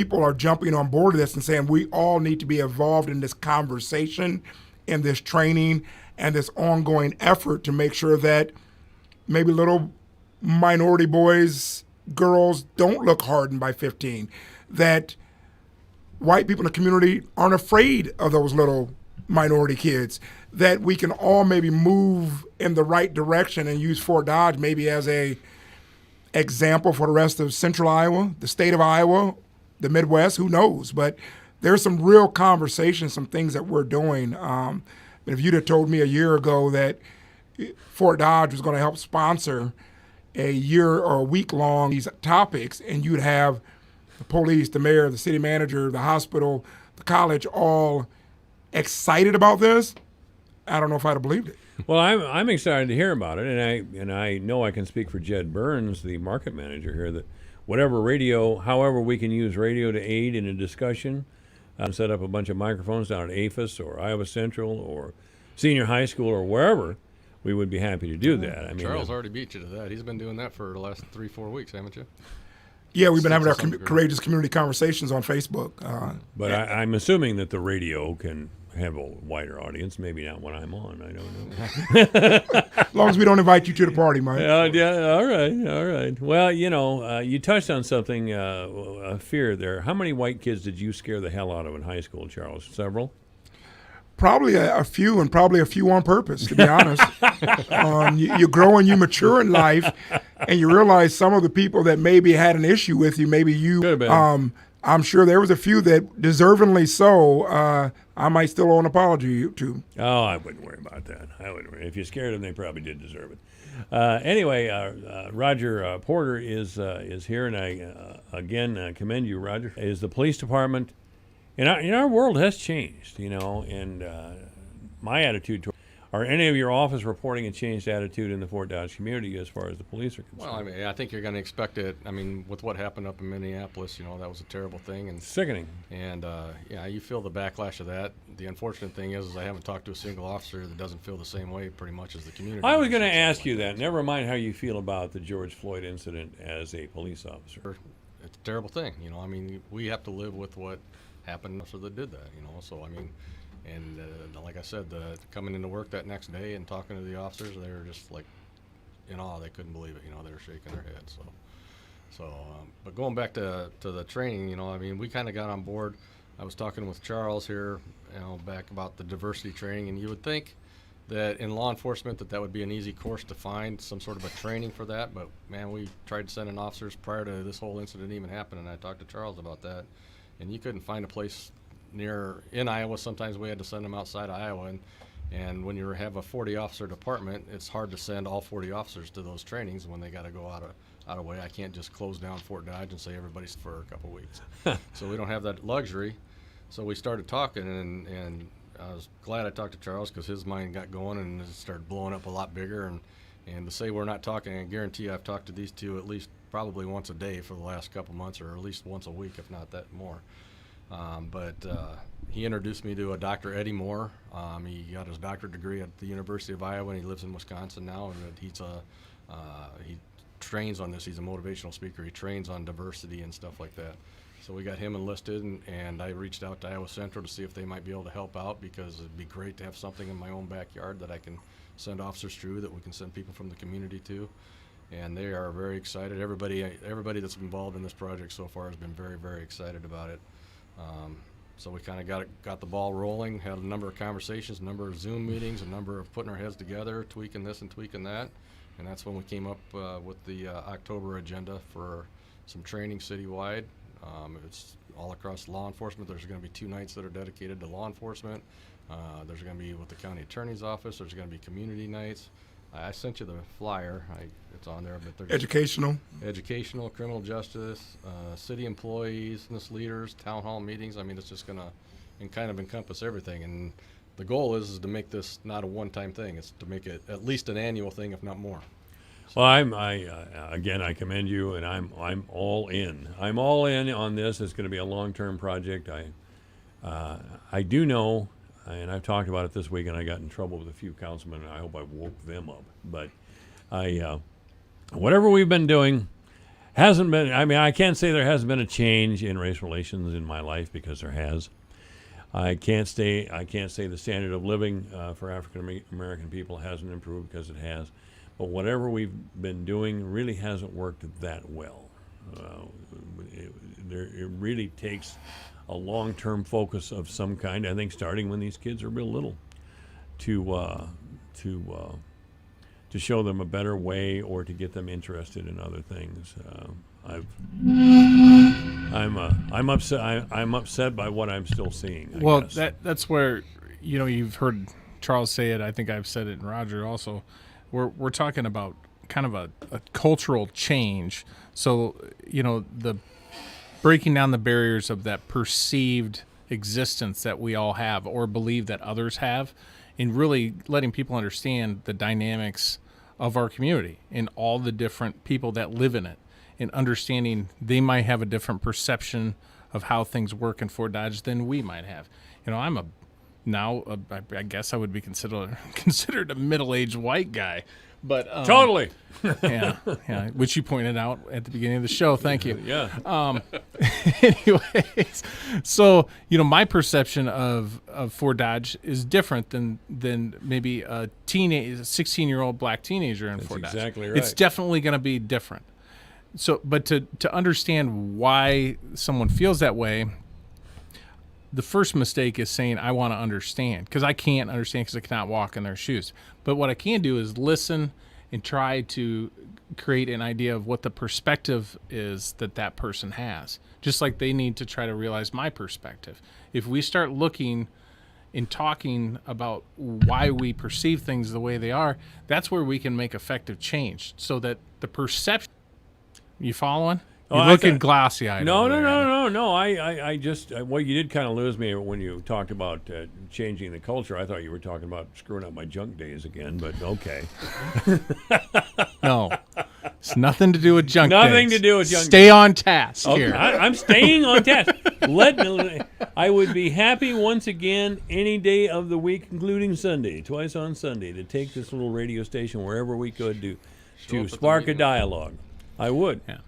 people are jumping on board of this and saying we all need to be involved in this conversation, in this training, and this ongoing effort to make sure that maybe little minority boys, girls don't look hardened by 15, that white people in the community aren't afraid of those little minority kids, that we can all maybe move in the right direction and use Fort Dodge maybe as a example for the rest of central Iowa, the state of Iowa, the Midwest, who knows? But there's some real conversations, some things that we're doing. If you'd have told me a year ago that Fort Dodge was going to help sponsor a year or a week long these topics, and you'd have the police, the mayor, the city manager, the hospital, the college all excited about this, I don't know if I'd have believed it. Well, I'm excited to hear about it, and I know I can speak for Jed Burns, the market manager here, that however we can use radio to aid in a discussion, set up a bunch of microphones down at APHIS or Iowa Central or senior high school or wherever, we would be happy to do that. I mean, Charles already beat you to that. He's been doing that for the last 3-4 weeks, haven't you? Yeah, we've been having our courageous community conversations on Facebook. But I'm assuming that the radio can have a wider audience. Maybe not when I'm on. I don't know. As long as we don't invite you to the party, Mike. Yeah. All right. Well, you touched on something, a fear there. How many white kids did you scare the hell out of in high school, Charles? Several? Probably a few, and probably a few on purpose, to be honest. You grow and you mature in life, and you realize some of the people that maybe had an issue with you, maybe you, I'm sure there was a few that deservingly so, I might still owe an apology to. Oh, I wouldn't worry about that. I wouldn't worry. If you scared them, they probably did deserve it. Anyway, Roger Porter is here, and I again commend you, Roger. Is the police department in our world has changed, and my attitude toward. Are any of your office reporting a changed attitude in the Fort Dodge community as far as the police are concerned? Well, I mean, I think you're going to expect it. I mean, with what happened up in Minneapolis, that was a terrible thing. And sickening. And, you feel the backlash of that. The unfortunate thing is I haven't talked to a single officer that doesn't feel the same way pretty much as the community. I was going to ask you that. Never mind how you feel about the George Floyd incident as a police officer. It's a terrible thing. I mean, we have to live with what happened so that did that, So, I mean... And like I said, coming into work that next day and talking to the officers, they were just like in awe. They couldn't believe it. They were shaking their heads. But going back to the training, I mean, we kind of got on board. I was talking with Charles here, back about the diversity training, and you would think that in law enforcement that would be an easy course to find some sort of a training for that. But man, we tried to send in officers prior to this whole incident even happening. And I talked to Charles about that, and you couldn't find a place in Iowa. Sometimes we had to send them outside of Iowa, and when you have a 40 officer department, it's hard to send all 40 officers to those trainings when they got to go out of way. I can't just close down Fort Dodge and say everybody's for a couple weeks. So we don't have that luxury. So we started talking, and I was glad I talked to Charles because his mind got going and it started blowing up a lot bigger. And to say we're not talking, I guarantee you I've talked to these two at least probably once a day for the last couple months, or at least once a week, if not that more. But he introduced me to a Dr. Eddie Moore. He got his doctorate degree at the University of Iowa, and he lives in Wisconsin now. And he trains on this. He's a motivational speaker. He trains on diversity and stuff like that. So we got him enlisted, and I reached out to Iowa Central to see if they might be able to help out, because it'd be great to have something in my own backyard that I can send officers through, that we can send people from the community to. And they are very excited. Everybody that's involved in this project so far has been very, very excited about it. So we kind of got the ball rolling, had a number of conversations, a number of Zoom meetings, a number of putting our heads together, tweaking this and tweaking that. And that's when we came up with the October agenda for some training citywide. It's all across law enforcement. There's going to be 2 nights that are dedicated to law enforcement. There's going to be with the county attorney's office. There's going to be community nights. I sent you the flyer. It's on there. But there's educational, criminal justice, city employees, business leaders, town hall meetings. I mean, it's just going to kind of encompass everything. And the goal is to make this not a one-time thing. It's to make it at least an annual thing, if not more. Well, I commend you, and I'm all in. I'm all in on this. It's going to be a long-term project. I do know, and I've talked about it this week, and I got in trouble with a few councilmen, and I hope I woke them up. But whatever we've been doing, Hasn't been. I mean, I can't say there hasn't been a change in race relations in my life, because there has. I can't say the standard of living for African American people hasn't improved, because it has. But whatever we've been doing really hasn't worked that well. It really takes a long-term focus of some kind. I think starting when these kids are real little, to show them a better way, or to get them interested in other things. I'm upset. I'm upset by what I'm still seeing. I guess. That's where, you've heard Charles say it. I think I've said it, and Roger also. We're talking about kind of a cultural change. So the breaking down the barriers of that perceived existence that we all have, or believe that others have, and really letting people understand the dynamics of our community and all the different people that live in it, and understanding they might have a different perception of how things work in Fort Dodge than we might have. I'm I guess I would be considered a middle-aged white guy, but Totally. yeah, which you pointed out at the beginning of the show. Thank you. Yeah. Anyways, so my perception of Fort Dodge is different than maybe a 16-year-old black teenager in Fort Dodge. Exactly right. It's definitely going to be different. So, but to understand why someone feels that way, the first mistake is saying, I want to understand, because I can't understand, because I cannot walk in their shoes. But what I can do is listen and try to create an idea of what the perspective is that person has, just like they need to try to realize my perspective. If we start looking and talking about why we perceive things the way they are, that's where we can make effective change, so that the perception. You following? You're looking glassy-eyed. No. I just, well, you did kind of lose me when you talked about changing the culture. I thought you were talking about screwing up my junk days again, but okay. No, it's nothing to do with junk Nothing days. to do with junk Stay on task here. I'm staying on task. I would be happy once again any day of the week, including Sunday, twice on Sunday, to take this little radio station wherever we could to spark a dialogue. I would. Yeah.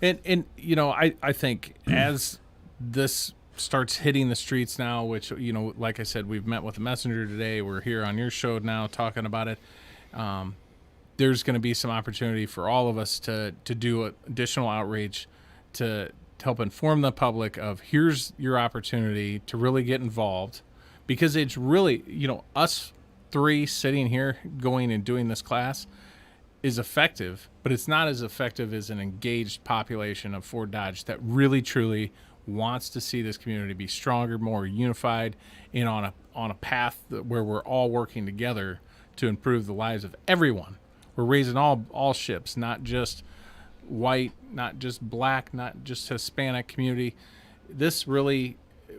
And I think as this starts hitting the streets now, which, like I said, we've met with the messenger today. We're here on your show now talking about it. There's going to be some opportunity for all of us to do additional outreach to help inform the public of, here's your opportunity to really get involved, because it's really, us three sitting here going and doing this class is effective, but it's not as effective as an engaged population of Fort Dodge that really truly wants to see this community be stronger, more unified, and on a path where we're all working together to improve the lives of everyone. We're raising all ships, not just white, not just black, not just Hispanic community. This really,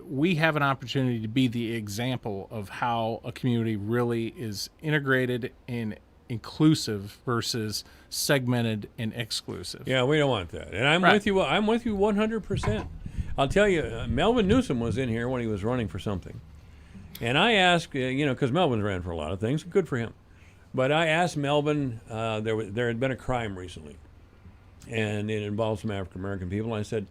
we have an opportunity to be the example of how a community really is integrated and inclusive versus segmented and exclusive. Yeah, we don't want that. And I'm Right. with you. I'm with you 100%. I'll tell you, Melvin Newsom was in here when he was running for something. And I asked, because Melvin's ran for a lot of things, good for him. But I asked Melvin, there had been a crime recently, and it involved some African-American people. And I said,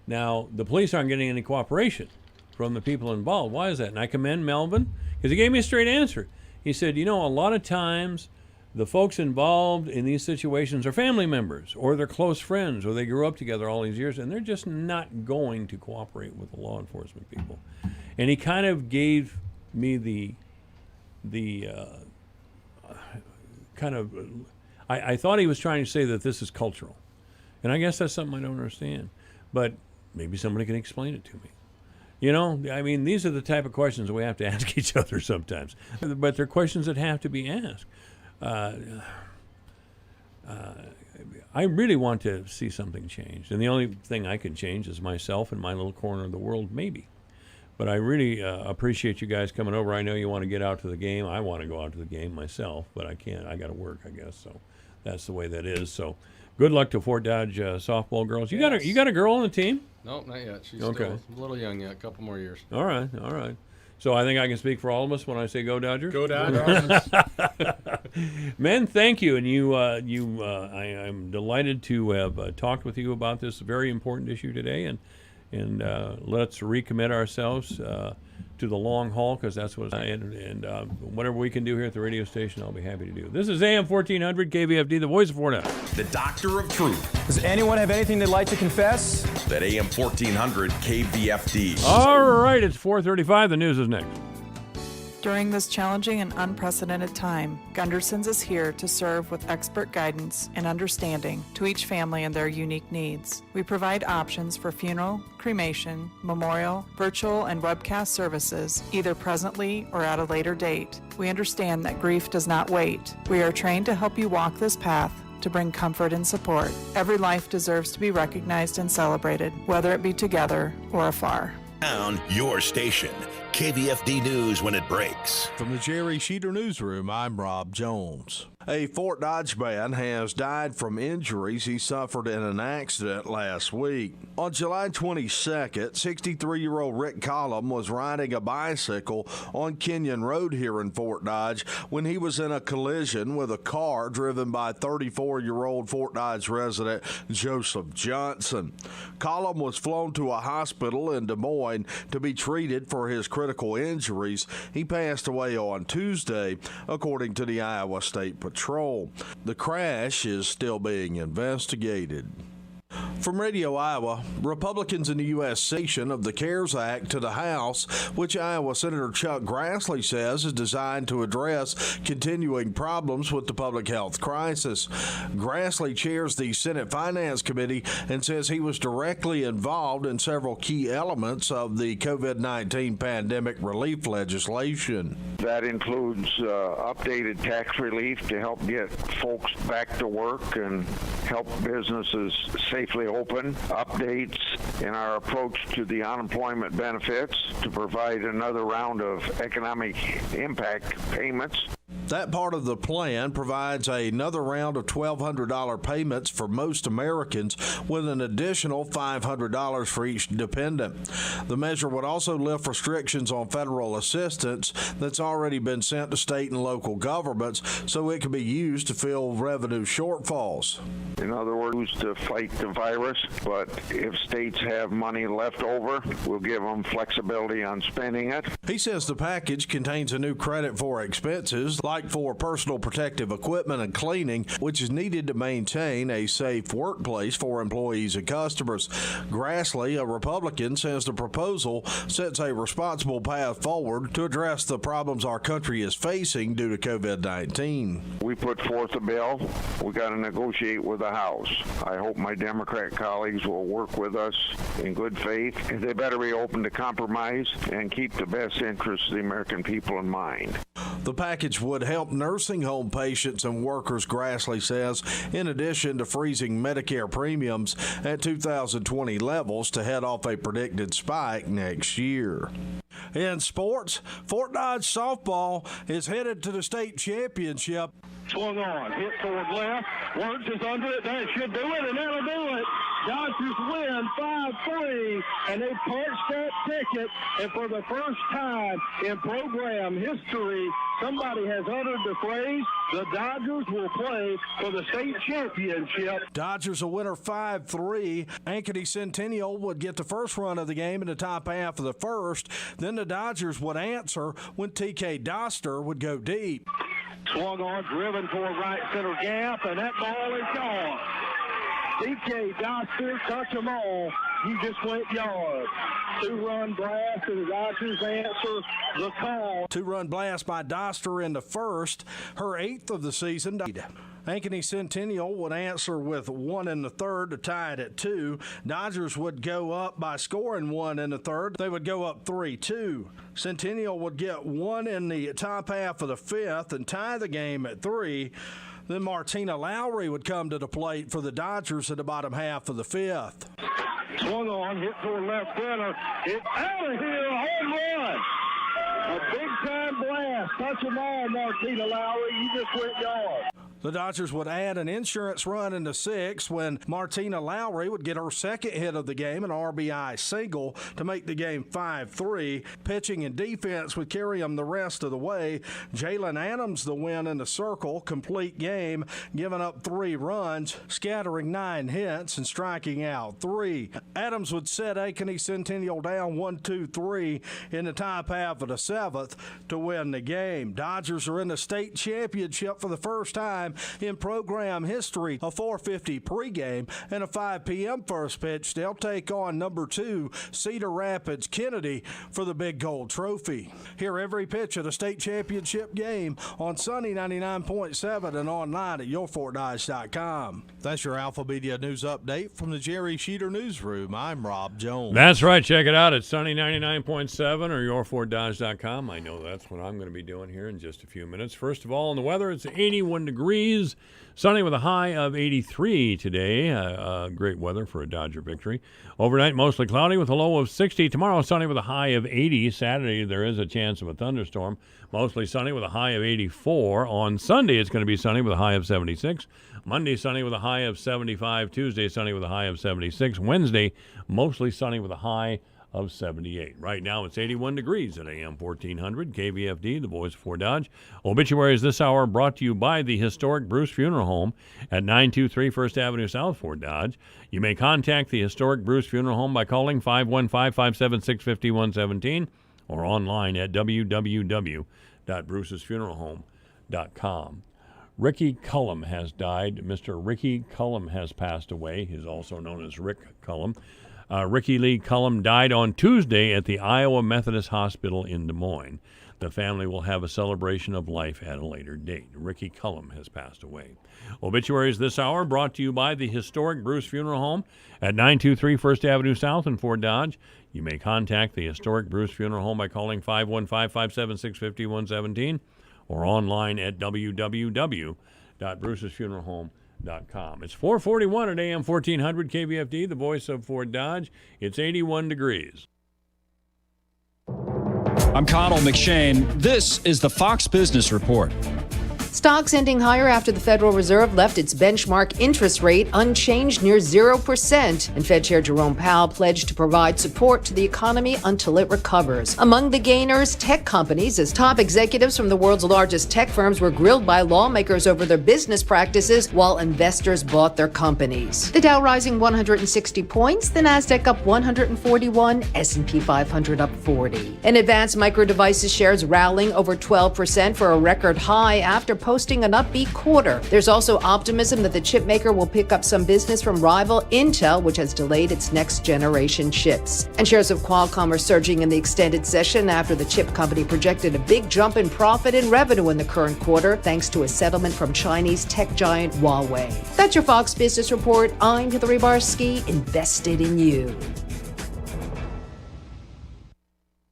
now, the police aren't getting any cooperation from the people involved. Why is that? And I commend Melvin, because he gave me a straight answer. He said, a lot of times the folks involved in these situations are family members, or they're close friends, or they grew up together all these years, and they're just not going to cooperate with the law enforcement people. And he kind of gave me the kind of, I thought he was trying to say that this is cultural. And I guess that's something I don't understand. But maybe somebody can explain it to me. These are the type of questions we have to ask each other sometimes. But they're questions that have to be asked. I really want to see something changed. And the only thing I can change is myself and my little corner of the world, maybe. But I really appreciate you guys coming over. I know you want to get out to the game. I want to go out to the game myself, but I can't. I got to work, I guess. So that's the way that is. So good luck to Fort Dodge softball girls. You got a girl on the team? No, not yet. She's Okay. still a little young yet. A couple more years. All right. So I think I can speak for all of us when I say go Dodgers. Go Dodgers. Men, thank you, and I'm delighted to have talked with you about this very important issue today, and let's recommit ourselves to the long haul, because that's what and whatever we can do here at the radio station, I'll be happy to do. This is AM 1400 KVFD, the voice of Fort Knox. The Doctor of Truth. Does anyone have anything they'd like to confess? At AM 1400 KVFD. All right, it's 4:35. The news is next. During this challenging and unprecedented time, Gunderson's is here to serve with expert guidance and understanding to each family and their unique needs. We provide options for funeral, cremation, memorial, virtual, and webcast services, either presently or at a later date. We understand that grief does not wait. We are trained to help you walk this path to bring comfort and support. Every life deserves to be recognized and celebrated, whether it be together or afar. Down your station. KVFD News when it breaks. From the Jerry Sheeter Newsroom, I'm Rob Jones. A Fort Dodge man has died from injuries he suffered in an accident last week. On July 22nd, 63-year-old Rick Collum was riding a bicycle on Kenyon Road here in Fort Dodge when he was in a collision with a car driven by 34-year-old Fort Dodge resident Joseph Johnson. Collum was flown to a hospital in Des Moines to be treated for his critical injuries. He passed away on Tuesday, according to the Iowa State Patrol. The crash is still being investigated. From Radio Iowa, Republicans in the U.S. session of the CARES Act to the House, which Iowa Senator Chuck Grassley says is designed to address continuing problems with the public health crisis. Grassley chairs the Senate Finance Committee and says he was directly involved in several key elements of the COVID-19 pandemic relief legislation. That includes updated tax relief to help get folks back to work and help businesses safely open, updates in our approach to the unemployment benefits to provide another round of economic impact payments. That part of the plan provides another round of $1,200 payments for most Americans, with an additional $500 for each dependent. The measure would also lift restrictions on federal assistance that's already been sent to state and local governments, so it can be used to fill revenue shortfalls. In other words, to fight the virus, but if states have money left over, we'll give them flexibility on spending it. He says the package contains a new credit for expenses, like for personal protective equipment and cleaning, which is needed to maintain a safe workplace for employees and customers. Grassley, a Republican, says the proposal sets a responsible path forward to address the problems our country is facing due to COVID-19. We put forth a bill. We got to negotiate with the House. I hope my Democrat colleagues will work with us in good faith. They better be open to compromise and keep the best interests of the American people in mind. The package would help nursing home patients and workers, Grassley says, in addition to freezing Medicare premiums at 2020 levels to head off a predicted spike next year. In sports, Fort Dodge softball is headed to the state championship. Swung on, hit toward left, Words is under it, that should do it, and that'll do it. Dodgers win 5-3, and they punched that ticket, and for the first time in program history, somebody has uttered the phrase, the Dodgers will play for the state championship. Dodgers a winner 5-3. Ankeny Centennial would get the first run of the game in the top half of the first. Then the Dodgers would answer when TK Doster would go deep. Swung on, driven toward right center gap, and that ball is gone. TK Doster, touch them all. He just went yard. 2-run blast, and the Dodgers answer the call. 2-run blast by Doster in the first, her 8th of the season. Ankeny Centennial would answer with 1 in the third to tie it at 2. Dodgers would go up by scoring 1 in the third. They would go up 3-2. Centennial would get 1 in the top half of the 5th and tie the game at 3. Then Martina Lowry would come to the plate for the Dodgers in the bottom half of the 5th. Swung on, hit toward left center. It's out of here, a home run. A big-time blast. Touch them all, Martina Lowry. You just went yard. The Dodgers would add an insurance run in the sixth when Martina Lowry would get her second hit of the game, an RBI single, to make the game 5-3. Pitching and defense would carry them the rest of the way. Jalen Adams the win in the circle, complete game, giving up 3 runs, scattering 9 hits, and striking out 3. Adams would set Ankeny Centennial down 1-2-3 in the top half of the 7th to win the game. Dodgers are in the state championship for the first time in program history. A 4:50 pregame and a 5 p.m. first pitch. They'll take on number 2 Cedar Rapids Kennedy for the Big Gold Trophy. Hear every pitch of the state championship game on Sunny 99.7 and online at yourfortdodge.com. That's your Alpha Media News update from the Jerry Sheeter Newsroom. I'm Rob Jones. That's right. Check it out at Sunny 99.7 or yourfortdodge.com. I know that's what I'm going to be doing here in just a few minutes. First of all, in the weather, it's 81 degrees. Sunny with a high of 83 today. Great weather for a Dodger victory. Overnight, mostly cloudy with a low of 60. Tomorrow, sunny with a high of 80. Saturday, there is a chance of a thunderstorm. Mostly sunny with a high of 84. On Sunday, it's going to be sunny with a high of 76. Monday, sunny with a high of 75. Tuesday, sunny with a high of 76. Wednesday, mostly sunny with a high of 78. Right now, it's 81 degrees at AM 1400, KVFD, the voice of Fort Dodge. Obituaries this hour brought to you by the historic Bruce Funeral Home at 923 First Avenue South, Fort Dodge. You may contact the historic Bruce Funeral Home by calling 515-576-5117 or online at www.brucesfuneralhome.com. Ricky Cullum has died. Mr. Ricky Cullum has passed away. He's also known as Rick Cullum. Ricky Lee Cullum died on Tuesday at the Iowa Methodist Hospital in Des Moines. The family will have a celebration of life at a later date. Ricky Cullum has passed away. Obituaries this hour brought to you by the historic Bruce Funeral Home at 923 First Avenue South in Fort Dodge. You may contact the historic Bruce Funeral Home by calling 515-576-5117 or online at www.brucesfuneralhome.com. It's 4:41 at AM 1400 KVFD, the voice of Fort Dodge. It's 81 degrees. I'm Connell McShane. This is the Fox Business Report. Stocks ending higher after the Federal Reserve left its benchmark interest rate unchanged near 0%, and Fed Chair Jerome Powell pledged to provide support to the economy until it recovers. Among the gainers, tech companies, as top executives from the world's largest tech firms were grilled by lawmakers over their business practices while investors bought their companies. The Dow rising 160 points, the Nasdaq up 141, S&P 500 up 40. And Advanced Micro Devices shares rallying over 12% for a record high after posting an upbeat quarter. There's also optimism that the chip maker will pick up some business from rival Intel, which has delayed its next generation chips. And shares of Qualcomm are surging in the extended session after the chip company projected a big jump in profit and revenue in the current quarter, thanks to a settlement from Chinese tech giant Huawei. That's your Fox Business Report. I'm Hillary Barsky, invested in you.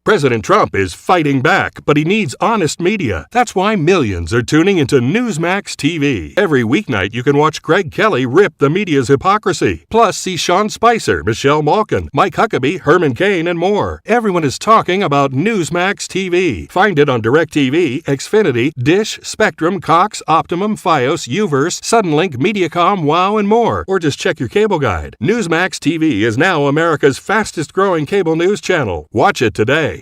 President Trump is fighting back, but he needs honest media. That's why millions are tuning into Newsmax TV. Every weeknight, you can watch Greg Kelly rip the media's hypocrisy. Plus, see Sean Spicer, Michelle Malkin, Mike Huckabee, Herman Cain, and more. Everyone is talking about Newsmax TV. Find it on DirecTV, Xfinity, Dish, Spectrum, Cox, Optimum, Fios, Uverse, Suddenlink, Mediacom, WOW, and more. Or just check your cable guide. Newsmax TV is now America's fastest-growing cable news channel. Watch it today.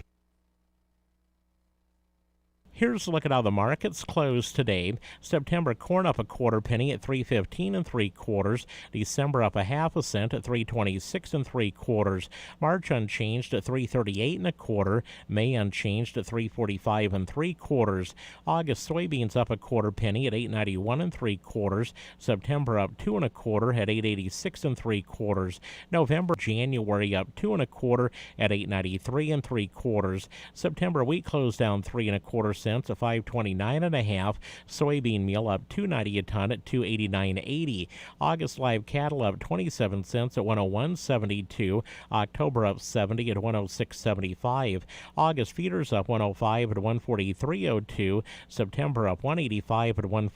Here's a look at how the markets closed today. September corn up a quarter penny at $3.15 3/4. December up a half a cent at $3.26 3/4. March unchanged at $3.38 1/4. May unchanged at $3.45 3/4. August soybeans up a quarter penny at $8.91 3/4. September up 2 1/4 at $8.86 3/4. November, January up 2 1/4 at $8.93 3/4. September wheat closed down 3 1/4 cents at $5.29 1/2. Soybean meal up $2.90 a ton at $2.89.80. August live cattle up 27 cents at $101.72. October up 70 at $106.75. August feeders up 105 at $143.02. September up $185 at $140.